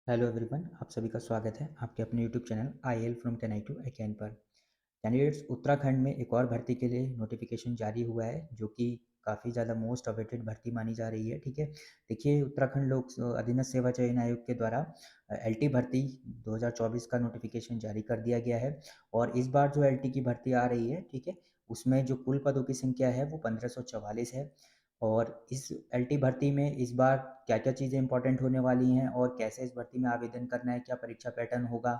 Hello everyone, आप सभी का स्वागत है आपके अपने YouTube channel I L from 10 to again पर। कैंडिडेट्स, उत्तराखंड में एक और भर्ती के लिए नोटिफिकेशन जारी हुआ है जो कि काफ़ी ज़्यादा मोस्ट अवेटेड भर्ती मानी जा रही है। ठीक है, देखिए उत्तराखंड लोक अधीनस्थ सेवा चयन आयोग के द्वारा एलटी भर्ती 2024 का नोटिफिकेशन जारी कर दिया गया है। और इस बार जो एलटी की भर्ती आ रही है, ठीक है, उसमें जो कुल पदों की संख्या है वो 1544 है। और इस एलटी भर्ती में इस बार क्या क्या चीज़ें इंपॉर्टेंट होने वाली हैं और कैसे इस भर्ती में आवेदन करना है, क्या परीक्षा पैटर्न होगा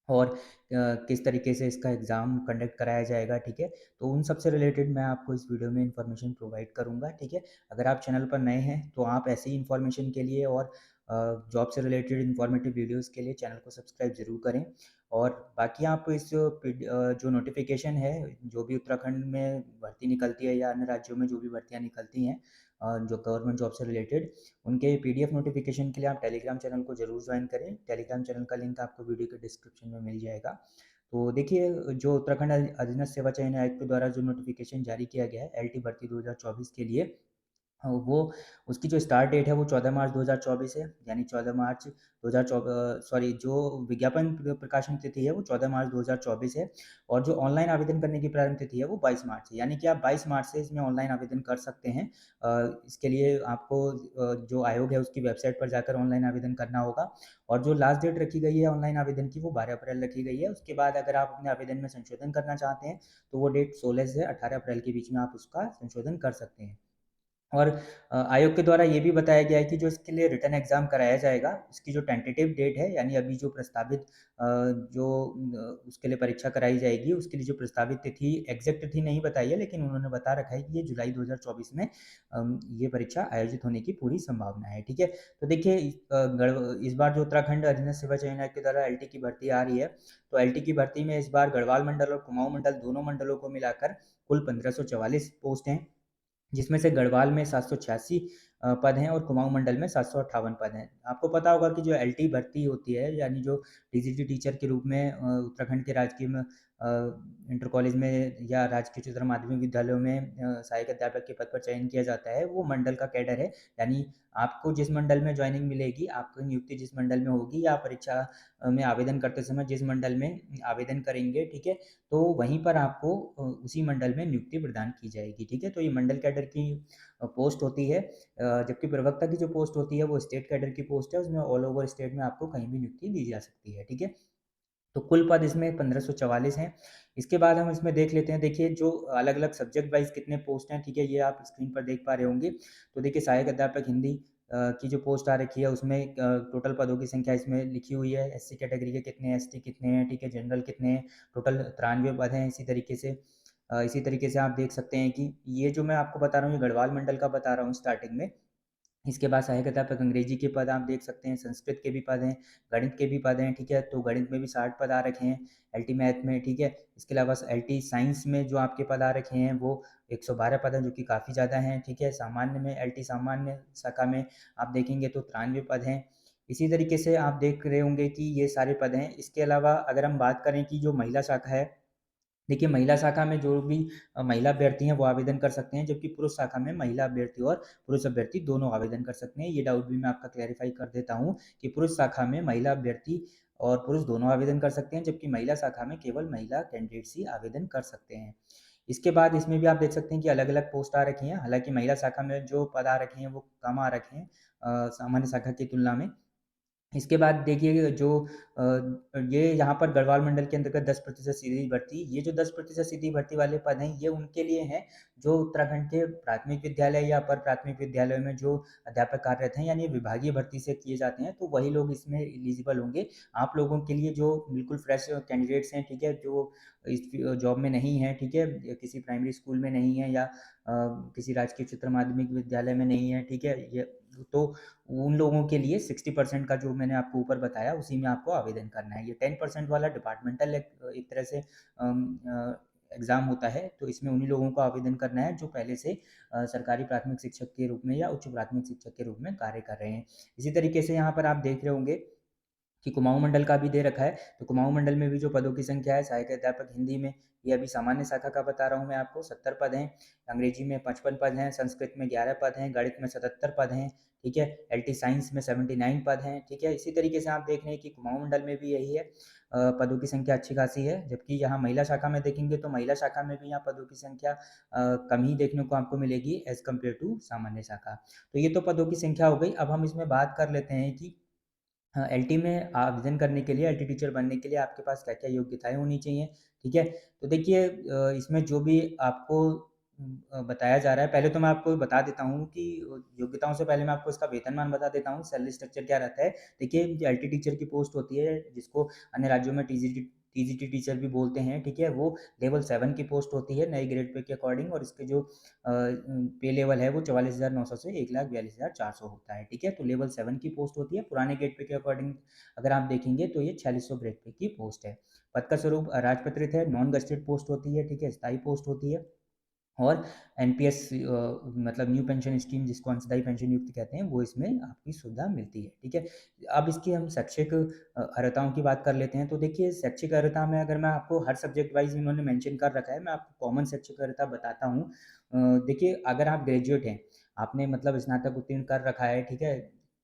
और किस तरीके से इसका एग्ज़ाम कंडक्ट कराया जाएगा, ठीक है? तो उन सब से रिलेटेड मैं आपको इस वीडियो में इन्फॉर्मेशन प्रोवाइड करूँगा, ठीक है? अगर आप चैनल पर नए हैं तो आप ऐसी ही इन्फॉर्मेशन के लिए और जॉब से रिलेटेड इन्फॉर्मेटिव वीडियोज़ के लिए चैनल को सब्सक्राइब ज़रूर करें। और बाकी आप इस जो नोटिफ़िकेशन है, जो भी उत्तराखंड में भर्ती निकलती है या अन्य राज्यों में जो भी भर्तियाँ निकलती हैं जो गवर्नमेंट जॉब से रिलेटेड, उनके पीडीएफ नोटिफिकेशन के लिए आप टेलीग्राम चैनल को ज़रूर ज्वाइन करें। टेलीग्राम चैनल का लिंक आपको वीडियो के डिस्क्रिप्शन में मिल जाएगा। तो देखिए, जो उत्तराखंड अधीनस्थ सेवा चयन आयोग के द्वारा जो नोटिफिकेशन जारी किया गया है एलटी भर्ती 2024 के लिए, वो उसकी जो स्टार्ट डेट है वो 14 मार्च 2024 है। यानी 14 मार्च 2024, सॉरी, जो विज्ञापन प्रकाशन तिथि है वो 14 मार्च 2024 है। और जो ऑनलाइन आवेदन करने की प्रारंभ तिथि है वो 22 मार्च है। यानी कि आप 22 मार्च से इसमें ऑनलाइन आवेदन कर सकते हैं। इसके लिए आपको जो आयोग है उसकी वेबसाइट पर जाकर ऑनलाइन आवेदन करना होगा। और जो लास्ट डेट रखी गई है ऑनलाइन आवेदन की वो 12 अप्रैल रखी गई है। उसके बाद अगर आप अपने आवेदन में संशोधन करना चाहते हैं तो वो डेट 16 से 18 अप्रैल के बीच में आप उसका संशोधन कर सकते हैं। और आयोग के द्वारा ये भी बताया गया है कि जो इसके लिए रिटन एग्ज़ाम कराया जाएगा, उसकी जो टेंटेटिव डेट है, यानी अभी जो प्रस्तावित जो उसके लिए परीक्षा कराई जाएगी, उसके लिए जो प्रस्तावित तिथि, एग्ज़ैक्ट तिथि नहीं बताई है, लेकिन उन्होंने बता रखा है कि ये जुलाई 2024 में ये परीक्षा आयोजित होने की पूरी संभावना है, ठीक है? तो देखिए, इस बार जो उत्तराखंड अधीनस्थ सेवा चयन आयोग के द्वारा एलटी की भर्ती आ रही है, तो एलटी की भर्ती में इस बार गढ़वाल मंडल और कुमाऊँ मंडल दोनों मंडलों को मिलाकर कुल 1544 पोस्ट हैं। जिसमें से गढ़वाल में 786 पद हैं और कुमाऊँ मंडल में 758 पद हैं। आपको पता होगा कि जो एलटी भर्ती होती है, यानी जो टीजीटी टीचर के रूप में उत्तराखंड के राजकीय में इंटर कॉलेज में या राजकीय उच्चतर माध्यमिक विद्यालयों में सहायक अध्यापक के पद पर चयन किया जाता है, वो मंडल का कैडर है। यानी आपको जिस मंडल में जॉइनिंग मिलेगी, आपकी नियुक्ति जिस मंडल में होगी या परीक्षा में आवेदन करते समय जिस मंडल में आवेदन करेंगे, ठीक है? तो वहीं पर आपको उसी मंडल में नियुक्ति प्रदान की जाएगी, ठीक है? तो ये मंडल कैडर की पोस्ट होती है। जबकि प्रवक्ता की जो पोस्ट होती है वो स्टेट कैडर की पोस्ट है, उसमें ऑल ओवर स्टेट में आपको कहीं भी नियुक्ति दी जा सकती है, ठीक है? तो कुल पद इसमें 1544 हैं। इसके बाद हम इसमें देख लेते हैं, देखिए जो अलग-अलग सब्जेक्ट वाइज़ कितने पोस्ट हैं, ठीक है? ये आप स्क्रीन पर देख पा रहे होंगे। तो देखिए, सहायक अध्यापक हिंदी की जो पोस्ट आ रखी है उसमें टोटल पदों की संख्या इसमें लिखी हुई है। एससी कैटेगरी के कितने हैं, एसटी कितने हैं, ठीक है? जनरल कितने हैं, टोटल 93 पद हैं। इसी तरीके से आप देख सकते हैं कि ये जो मैं आपको बता रहा हूँ, ये गढ़वाल मंडल का बता रहा हूँ स्टार्टिंग में। इसके बाद सहायक अध्यापक अंग्रेजी के पद आप देख सकते हैं, संस्कृत के भी पद हैं, गणित के भी पद हैं, ठीक है? तो गणित में भी 60 पद आ रखे हैं, एलटी मैथ में, ठीक है? इसके अलावा एलटी साइंस में जो आपके पद आ रखे हैं वो 112 पद हैं, जो कि काफ़ी ज़्यादा हैं, ठीक है? सामान्य में, एलटी सामान्य शाखा में आप देखेंगे तो 93 पद हैं। इसी तरीके से आप देख रहे होंगे कि ये सारे पद हैं। इसके अलावा अगर हम बात करें कि जो महिला शाखा है, देखिए महिला शाखा में जो भी महिला अभ्यर्थी हैं वो आवेदन कर सकते हैं, जबकि पुरुष शाखा में महिला अभ्यर्थी और पुरुष अभ्यर्थी दोनों आवेदन कर सकते हैं। ये डाउट भी मैं आपका क्लैरिफाई कर देता हूँ कि पुरुष शाखा में महिला अभ्यर्थी और पुरुष दोनों आवेदन कर सकते हैं, जबकि महिला शाखा में केवल महिला कैंडिडेट्स ही आवेदन कर सकते हैं। इसके बाद इसमें भी आप देख सकते हैं कि अलग-अलग पोस्ट आ रखी हैं, हालाँकि महिला शाखा में जो पद आ रखे हैं वो कम आ रखे हैं सामान्य शाखा की तुलना में। इसके बाद देखिए, जो ये यहाँ पर गढ़वाल मंडल के अंतर्गत 10% सीधी भर्ती, ये जो 10% सीधी भर्ती वाले पद हैं, ये उनके लिए हैं जो उत्तराखंड के प्राथमिक विद्यालय या अपर प्राथमिक विद्यालय में जो अध्यापक कार्यरत हैं, यानी विभागीय भर्ती से किए जाते हैं, तो वही लोग इसमें एलिजिबल होंगे। आप लोगों के लिए जो बिल्कुल फ्रेश कैंडिडेट्स हैं, ठीक है, जो इस जॉब में नहीं हैं, ठीक है, किसी प्राइमरी स्कूल में नहीं है या किसी राजकीय उच्चतर माध्यमिक विद्यालय में नहीं है, ठीक है, ये तो उन लोगों के लिए 60% का जो मैंने आपको ऊपर बताया उसी में आपको आवेदन करना है। ये 10% वाला डिपार्टमेंटल एक तरह से एग्ज़ाम होता है, तो इसमें उन्हीं लोगों को आवेदन करना है जो पहले से सरकारी प्राथमिक शिक्षक के रूप में या उच्च प्राथमिक शिक्षक के रूप में कार्य कर रहे हैं। इसी तरीके से यहाँ पर आप देख रहे होंगे कि कुमाऊँ मंडल का भी दे रखा है, तो कुमाऊँ मंडल में भी जो पदों की संख्या है, सहायक अध्यापक हिंदी में, ये अभी सामान्य शाखा का बता रहा हूँ मैं आपको, 70 पद हैं, अंग्रेजी में 55 पद हैं, संस्कृत में 11 पद हैं, गणित में 77 पद हैं, ठीक है। एलटी साइंस में 79 पद हैं, ठीक है। इसी तरीके से आप देख रहे हैं कि कुमाऊं मंडल में भी यही है, पदों की संख्या अच्छी खासी है। जबकि यहाँ महिला शाखा में देखेंगे तो महिला शाखा में भी यहाँ पदों की संख्या कम ही देखने को आपको मिलेगी एज कम्पेयर टू सामान्य शाखा। तो ये तो पदों की संख्या हो गई। अब हम इसमें बात कर लेते हैं कि हाँ, एलटी में आवेदन करने के लिए, एलटी टीचर बनने के लिए आपके पास क्या-क्या योग्यताएँ होनी चाहिए, ठीक है? तो देखिए इसमें जो भी आपको बताया जा रहा है, पहले तो मैं आपको बता देता हूँ कि योग्यताओं से पहले मैं आपको इसका वेतनमान बता देता हूँ, सैलरी स्ट्रक्चर क्या रहता है। देखिए, जो एलटी टीचर की पोस्ट होती है, जिसको अन्य राज्यों में टीजीटी टीचर भी बोलते हैं, ठीक है? वो लेवल 7 की पोस्ट होती है, नए ग्रेड पे के अकॉर्डिंग, और इसके जो पे लेवल है वो 44,900 से 1,42,400 होता है, ठीक है? तो लेवल 7 की पोस्ट होती है। पुराने ग्रेड पे के अकॉर्डिंग अगर आप देखेंगे तो ये 4600 ग्रेड पे की पोस्ट है। पद का स्वरूप राजपत्रित है, नॉन गज़ेटेड पोस्ट होती है, ठीक है? स्थायी पोस्ट होती है। और एनपीएस मतलब न्यू पेंशन स्कीम, जिसको अंशदायी पेंशन युक्त कहते हैं, वो इसमें आपकी सुविधा मिलती है, ठीक है। अब इसकी हम शैक्षिक अर्हताओं की बात कर लेते हैं। तो देखिए, शैक्षिक अर्हता में अगर मैं आपको हर सब्जेक्ट वाइज इन्होंने मेंशन कर रखा है, मैं आपको कॉमन शैक्षिक अर्हता बताता हूँ। देखिए, अगर आप ग्रेजुएट हैं, आपने मतलब स्नातक उत्तीर्ण कर रखा है, ठीक है,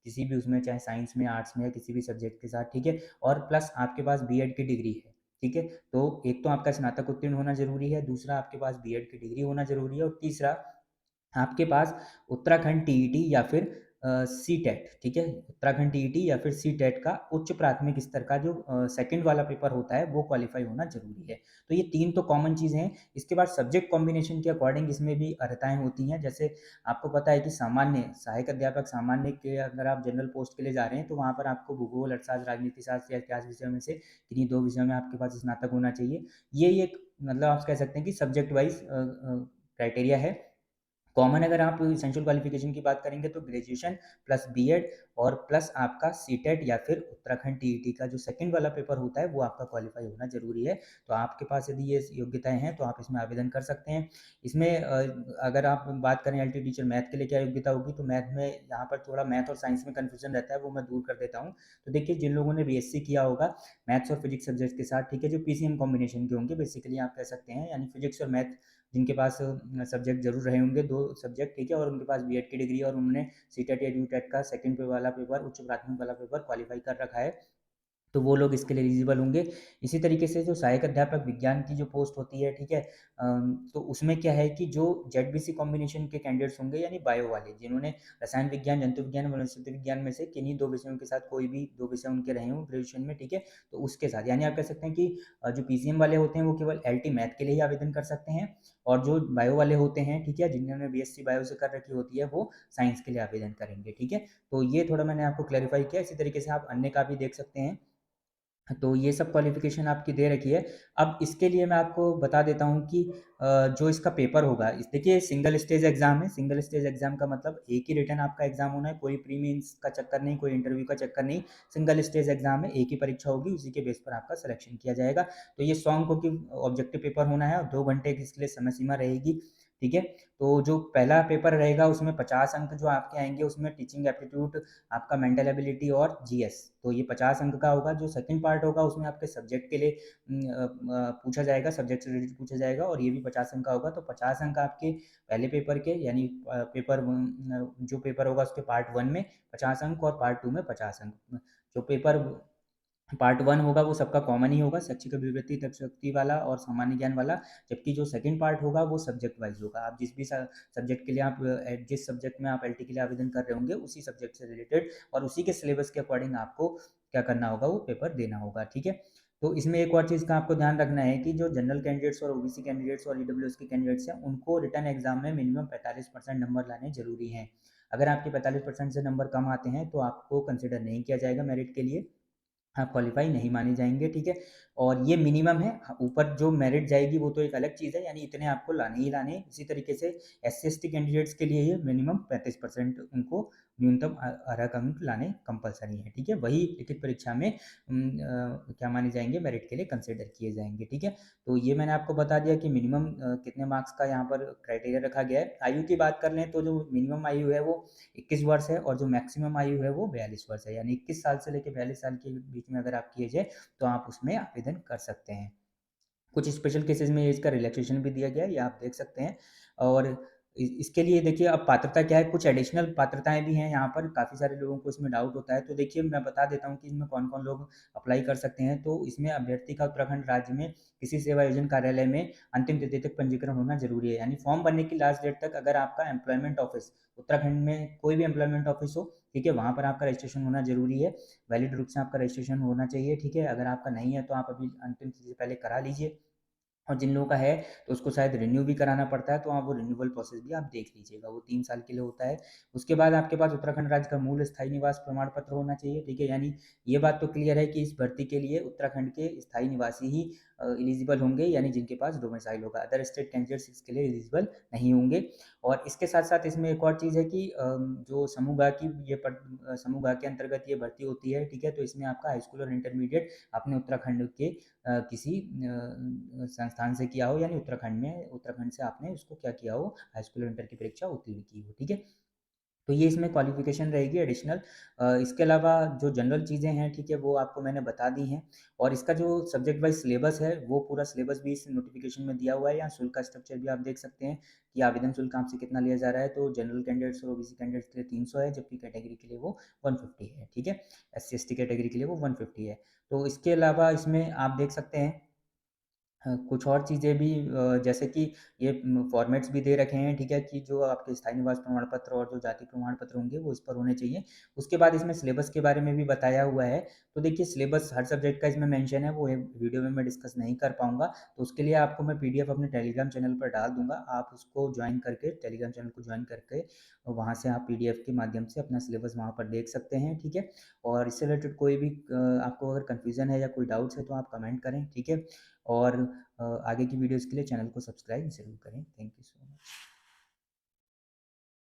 किसी भी उसमें, चाहे साइंस में, आर्ट्स में, या किसी भी सब्जेक्ट के साथ, ठीक है, और प्लस आपके पास बीएड की डिग्री है, ठीक है। तो एक तो आपका स्नातक उत्तीर्ण होना ज़रूरी है, दूसरा आपके पास बीएड की डिग्री होना ज़रूरी है, और तीसरा आपके पास उत्तराखंड टीईटी या फिर सीटेट, ठीक है? उत्तराखंड टीईटी या फिर सीटेट का उच्च प्राथमिक स्तर का जो सेकंड वाला पेपर होता है, वो क्वालीफाई होना ज़रूरी है। तो ये 3 तो कॉमन चीज़ें हैं। इसके बाद सब्जेक्ट कॉम्बिनेशन के अकॉर्डिंग इसमें भी अर्हताएँ होती हैं। जैसे आपको पता है कि सामान्य सहायक अध्यापक सामान्य के अगर आप जनरल पोस्ट के लिए जा रहे हैं, तो वहाँ पर आपको भूगोल, अर्थशास्त्र, राजनीति शास्त्र या इतिहास विषयों में से किन्हीं 2 विषयों में आपके पास स्नातक होना चाहिए। ये एक मतलब आप कह सकते हैं कि सब्जेक्ट वाइज़ क्राइटेरिया है। कॉमन अगर आप एसेंशियल क्वालिफिकेशन की बात करेंगे तो ग्रेजुएशन प्लस बीएड और प्लस आपका सीटेट या फिर उत्तराखंड टीईटी का जो सेकंड वाला पेपर होता है, वो आपका क्वालिफाई होना ज़रूरी है। तो आपके पास यदि ये योग्यताएँ हैं तो आप इसमें आवेदन कर सकते हैं। इसमें अगर आप बात करें एलटी टीचर मैथ के लिए क्या योग्यता होगी, तो मैथ में यहाँ पर थोड़ा मैथ और साइंस में कन्फ्यूजन रहता है, वो मैं दूर कर देता हूँ। तो देखिए, जिन लोगों ने बीएससी किया होगा मैथ्स और फिजिक्स सब्जेक्ट के साथ, ठीक है, जो पीसीएम कॉम्बिनेशन के होंगे बेसिकली आप कह सकते हैं, यानी फिजिक्स और मैथ जिनके पास सब्जेक्ट ज़रूर रहे होंगे, 2 सब्जेक्ट, ठीक है, और उनके पास बीएड की डिग्री और उन्होंने सीटेट या यूटेट का सेकंड पे वाला पेपर, उच्च प्राथमिक वाला पेपर क्वालीफाई कर रखा है, तो वो लोग इसके लिए एलिजिबल होंगे। इसी तरीके से जो सहायक अध्यापक विज्ञान की जो पोस्ट होती है, ठीक है, तो उसमें क्या है कि जो जेडबीसी कॉम्बिनेशन के कैंडिडेट्स होंगे, यानी बायो वाले, जिन्होंने रसायन विज्ञान, जंतु विज्ञान, वनस्पति विज्ञान में से किन्हीं 2 विषयों के साथ कोई भी 2 विषय उनके रहे हों ग्रेजुएशन में, ठीक है, तो उसके साथ, यानी आप कह सकते हैं कि जो पीसीएम वाले होते हैं वो केवल एलटी मैथ के लिए ही आवेदन कर सकते हैं, और जो बायो वाले होते हैं, ठीक है, जिन्होंने बीएससी बायो से कर रखी होती है, वो साइंस के लिए आवेदन करेंगे, ठीक है। तो ये थोड़ा मैंने आपको क्लैरिफाई किया। इसी तरीके से आप अन्य का भी देख सकते हैं। तो ये सब क्वालिफ़िकेशन आपकी दे रखी है। अब इसके लिए मैं आपको बता देता हूँ कि जो इसका पेपर होगा, इस देखिए सिंगल स्टेज एग्ज़ाम है। सिंगल स्टेज एग्ज़ाम का मतलब एक ही रिटन आपका एग्ज़ाम होना है, कोई प्री मेंस का चक्कर नहीं, कोई इंटरव्यू का चक्कर नहीं। सिंगल स्टेज एग्ज़ाम है, एक ही परीक्षा होगी, उसी के बेस पर आपका सिलेक्शन किया जाएगा। तो ये सॉन्ग को कि ऑब्जेक्टिव पेपर होना है और 2 घंटे की इसके लिए समय सीमा रहेगी, ठीक है? तो जो पहला पेपर रहेगा उसमें 50 अंक जो आपके आएँगे, उसमें टीचिंग एप्टीट्यूड, आपका मेंटल एबिलिटी और जीएस, तो ये 50 अंक का होगा। जो सेकंड पार्ट होगा उसमें आपके सब्जेक्ट के लिए पूछा जाएगा, सब्जेक्ट से रिलेटेड पूछा जाएगा, और ये भी 50 अंक का होगा। तो 50 अंक आपके पहले पेपर के, यानी जो पेपर होगा उसके पार्ट 1 में 50 अंक और पार्ट 2 में 50 अंक। जो पेपर पार्ट 1 होगा वो सबका कॉमन ही होगा, शैक्षिक अभिवृत्ति, तर्कशक्ति वाला और सामान्य ज्ञान वाला। जबकि जो सेकंड पार्ट होगा वो सब्जेक्ट वाइज़ होगा। आप जिस भी सब्जेक्ट के लिए आप जिस सब्जेक्ट में आप एलटी के लिए आवेदन कर रहे होंगे, उसी सब्जेक्ट से रिलेटेड और उसी के सिलेबस के अकॉर्डिंग आपको क्या करना होगा, वो पेपर देना होगा, ठीक है। तो इसमें एक और चीज़ का आपको ध्यान रखना है कि जो जनरल कैंडिडेट्स और ओबीसी कैंडिडेट्स और ईडब्ल्यूएस के कैंडिडेट्स हैं, उनको रिटन एग्जाम में मिनिमम 45% नंबर लाने ज़रूरी हैं। अगर आपके 45% से नंबर कम आते हैं तो आपको कंसिडर नहीं किया जाएगा मेरिट के लिए, आप क्वालीफाई नहीं माने जाएँगे, ठीक है? और ये मिनिमम है, ऊपर जो मेरिट जाएगी वो तो एक अलग चीज़ है, यानी इतने आपको लाने ही लाने हैं। इसी तरीके से एससी-एसटी कैंडिडेट्स के लिए ये मिनिमम 35% उनको न्यूनतम अर्हता अंक लाने कंपल्सरी है, ठीक है? वही लिखित परीक्षा में क्या माने जाएँगे, मेरिट के लिए कंसिडर किए जाएँगे, ठीक है? तो ये मैंने आपको बता दिया कि मिनिमम कितने मार्क्स का यहाँ पर क्राइटेरिया रखा गया है। आयु की बात कर लें तो जो मिनिमम आयु है वो 21 वर्ष है, और जो मैक्सिमम आयु है वो 42 वर्ष है, यानी 21 साल से लेके 42 साल के बीच में अगर आपकी एज है तो आप उसमें आवेदन कर सकते हैं। कुछ स्पेशल केसेस में एज का रिलैक्सेशन भी दिया गया है, ये आप देख सकते हैं। और इसके लिए देखिए अब पात्रता क्या है, कुछ एडिशनल पात्रताएँ भी हैं यहाँ पर, काफ़ी सारे लोगों को इसमें डाउट होता है। तो देखिए मैं बता देता हूँ कि इसमें कौन-कौन लोग अप्लाई कर सकते हैं। तो इसमें अभ्यर्थी का उत्तराखंड राज्य में किसी सेवा योजन कार्यालय में अंतिम तिथि तक पंजीकरण होना ज़रूरी है। यानी फॉर्म भरने की लास्ट डेट तक अगर आपका एम्प्लॉयमेंट ऑफिस उत्तराखंड में कोई भी एम्प्लॉयमेंट ऑफिस हो, ठीक है? वहाँ पर आपका रजिस्ट्रेशन होना ज़रूरी है। वैलिड रूप से आपका रजिस्ट्रेशन होना चाहिए, ठीक है? अगर आपका नहीं है तो आप अभी अंतिम तिथि से पहले करा लीजिए। और जिन लोगों का है तो उसको शायद रिन्यू भी कराना पड़ता है, तो आप वो रिन्यूअल प्रोसेस भी आप देख लीजिएगा, वो 3 साल के लिए होता है। उसके बाद आपके पास उत्तराखंड राज्य का मूल स्थायी निवास प्रमाण पत्र होना चाहिए, ठीक है? यानी ये बात तो क्लियर है कि इस भर्ती के लिए उत्तराखंड के स्थायी निवासी ही एलिजिबल होंगे, यानी जिनके पास डोमिसाइल होगा। अदर स्टेट कैंडिडेट्स इसके लिए एलिजिबल नहीं होंगे। और इसके साथ-साथ इसमें एक और चीज़ है कि जो समूह ग की समूह ग के अंतर्गत ये भर्ती होती है, ठीक है? तो इसमें आपका हाई स्कूल और इंटरमीडिएट अपने उत्तराखंड के किसी संस्थान से किया हो, यानी उत्तराखंड से आपने उसको क्या किया हो, हाई स्कूल और इंटर की परीक्षा उत्तीर्ण की हो, ठीक है? तो ये इसमें क्वालिफ़िकेशन रहेगी एडिशनल। इसके अलावा जो जनरल चीज़ें हैं, ठीक है, वो आपको मैंने बता दी हैं। और इसका जो सब्जेक्ट वाइज़ सिलेबस है, वो पूरा सिलेबस भी इस नोटिफ़िकेशन में दिया हुआ है। यहाँ शुल्क का स्ट्रक्चर भी आप देख सकते हैं कि आवेदन शुल्क आपसे कितना लिया जा रहा है। तो जनरल कैंडिडेट्स और ओबीसी कैंडिडेट्स के लिए 300 है, जबकि कैटेगरी के लिए वो 150 है, ठीक है? एससी-एसटी कैटेगरी के लिए वो 150 है। तो इसके अलावा इसमें आप देख सकते हैं कुछ और चीज़ें भी जैसे कि ये फॉर्मेट्स भी दे रखे हैं, ठीक है? कि जो आपके स्थायी निवास प्रमाण पत्र और जो जाति प्रमाण पत्र होंगे, वो इस पर होने चाहिए। उसके बाद इसमें सिलेबस के बारे में भी बताया हुआ है। तो देखिए सिलेबस हर सब्जेक्ट का इसमें मेंशन है, वो वीडियो में मैं डिस्कस नहीं कर पाऊँगा। तो उसके लिए आपको मैं पीडीएफ अपने टेलीग्राम चैनल पर डाल दूँगा। आप उसको जॉइन करके टेलीग्राम चैनल को जॉइन करके वहाँ से आप पीडीएफ के माध्यम से अपना सिलेबस वहाँ पर देख सकते हैं, ठीक है? और इससे रिलेटेड कोई भी आपको अगर कन्फ्यूज़न है या कोई डाउट्स है, तो आप कमेंट करें, ठीक है? और आगे की वीडियोज़ के लिए चैनल को सब्सक्राइब ज़रूर करें। Thank you so much.